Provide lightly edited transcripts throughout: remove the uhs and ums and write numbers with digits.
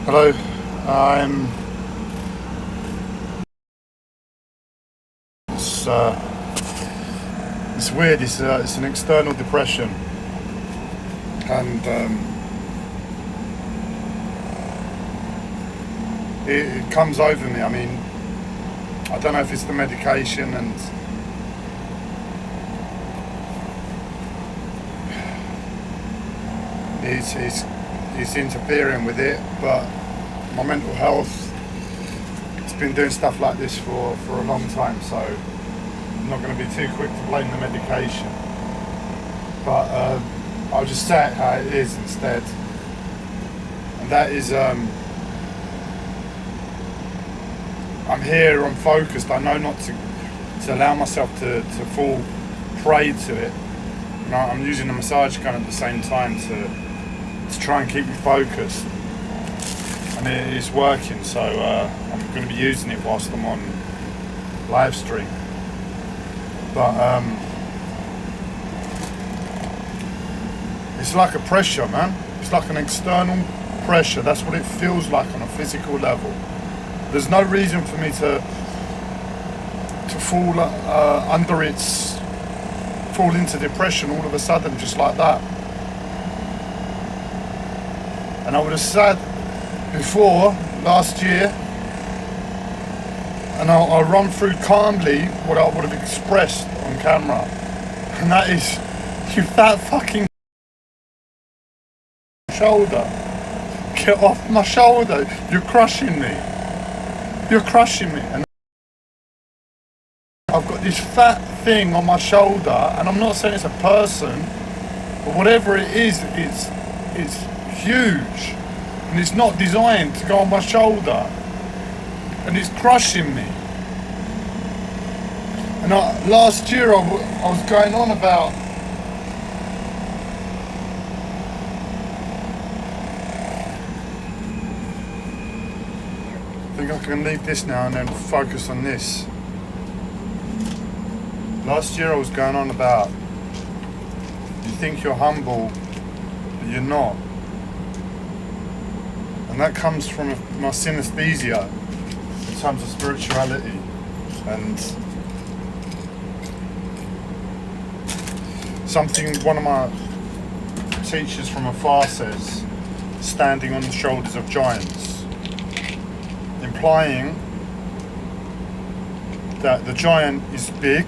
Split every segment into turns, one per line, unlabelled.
Hello. I'm. It's, it's weird. It's an external depression, and it comes over me. I mean, I don't know if it's the medication, and it's interfering with it. But my mental health, it's been doing stuff like this for a long time, so I'm not going to be too quick to blame the medication. But I'll just say it how it is instead, and that is I'm here, I'm focused. I know not to allow myself to fall prey to it. You know, I'm using the massage gun at the same time to try and keep me focused, and it is working. So I'm going to be using it whilst I'm on live stream. But it's like a pressure, man. It's like an external pressure. That's what it feels like on a physical level. There's no reason for me to fall under its, fall into depression all of a sudden, just like that. And I would have said before last year, and I'll run through calmly what I would have expressed on camera, and that is, you fat fucking shoulder, get off my shoulder, you're crushing me. You're crushing me. And I've got this fat thing on my shoulder, and I'm not saying it's a person, but whatever it is, it's huge, and it's not designed to go on my shoulder, and it's crushing me. And last year I was going on about I think I can leave this now and then focus on this. Last year I was going on about, you think you're humble, but you're not. And that comes from my synesthesia in terms of spirituality. And something one of my teachers from afar says, standing on the shoulders of giants, implying that the giant is big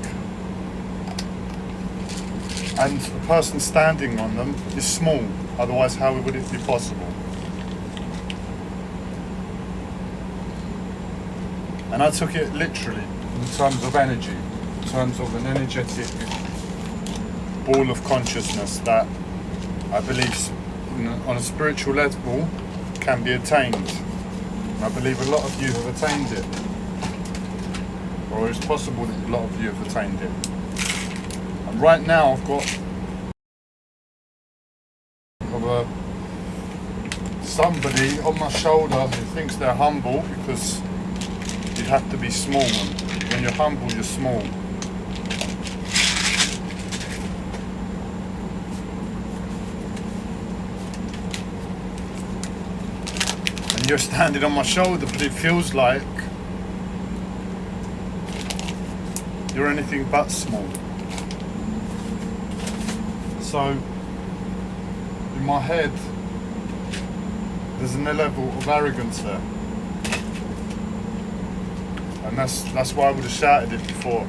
and the person standing on them is small. Otherwise, how would it be possible? And I took it literally in terms of energy, in terms of an energetic ball of consciousness that I believe on a spiritual level can be attained. I believe a lot of you have attained it, or it's possible that a lot of you have attained it. And right now I've got somebody on my shoulder who thinks they're humble because you have to be small, and when you're humble you're small. And you're standing on my shoulder, but it feels like you're anything but small. So in my head there's a level of arrogance there, and that's why I would have shouted it before,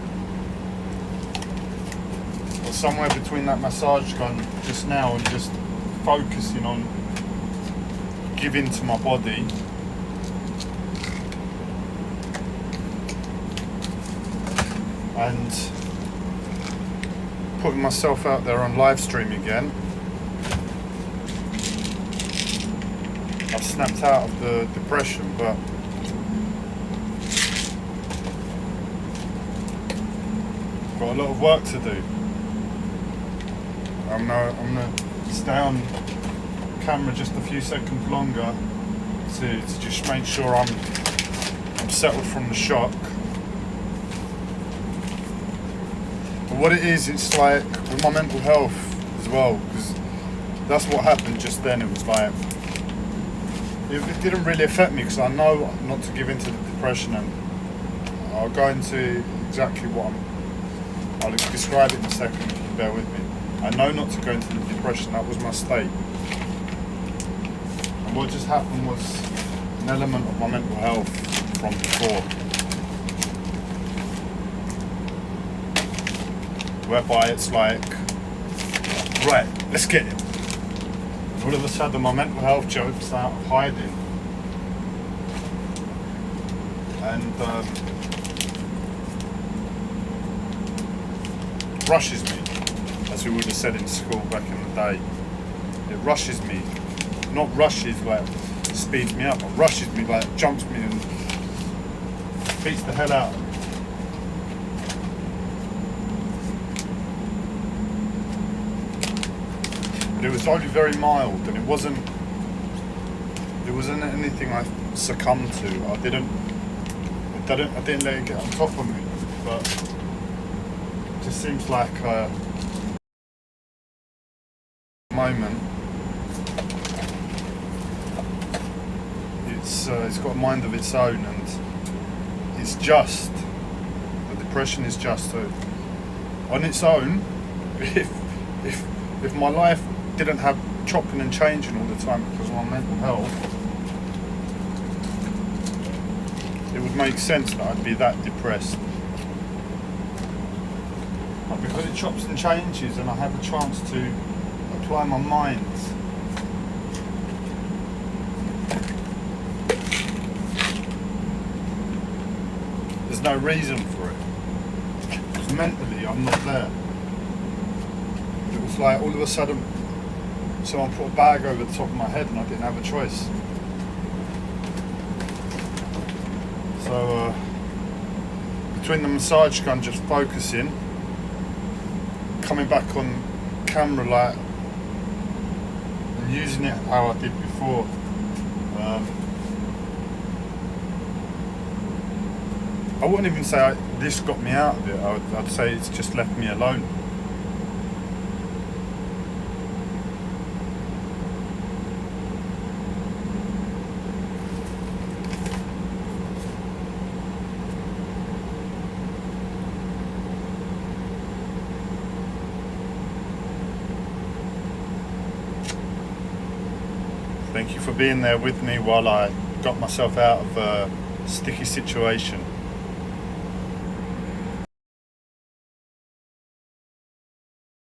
or somewhere between that massage gun just now and just focusing on giving to my body, and putting myself out there on live stream again. I've snapped out of the depression, but got a lot of work to do. I'm gonna stay on camera just a few seconds longer to just make sure I'm settled from the shock. But what it is, it's like with my mental health as well, because that's what happened just then. It was like it didn't really affect me because I know not to give into the depression, and I'll go into exactly I'll describe it in a second if you bear with me. I know not to go into the depression. That was my state. And what just happened was an element of my mental health from before, whereby it's like, right, let's get it. And all of a sudden my mental health jumps out of hiding and rushes me, as we would have said in school back in the day. It rushes me, not rushes like speeds me up, but rushes me like jumps me and beats the hell out of me. But it was only very mild, and it wasn't anything I succumbed to. I didn't let it get on top of me, but it just seems like a moment. It's got a mind of its own, and it's just, the depression is just on its own. If my life didn't have chopping and changing all the time because of my mental health, it would make sense that I'd be that depressed. But because it chops and changes and I have a chance to apply my mind, there's no reason for it. Because mentally I'm not there. It was like all of a sudden someone put a bag over the top of my head and I didn't have a choice. So between the massage gun just focusing, coming back on camera light and using it how I did before, I wouldn't even say this got me out of it. I'd say it's just left me alone. Thank you for being there with me while I got myself out of a sticky situation.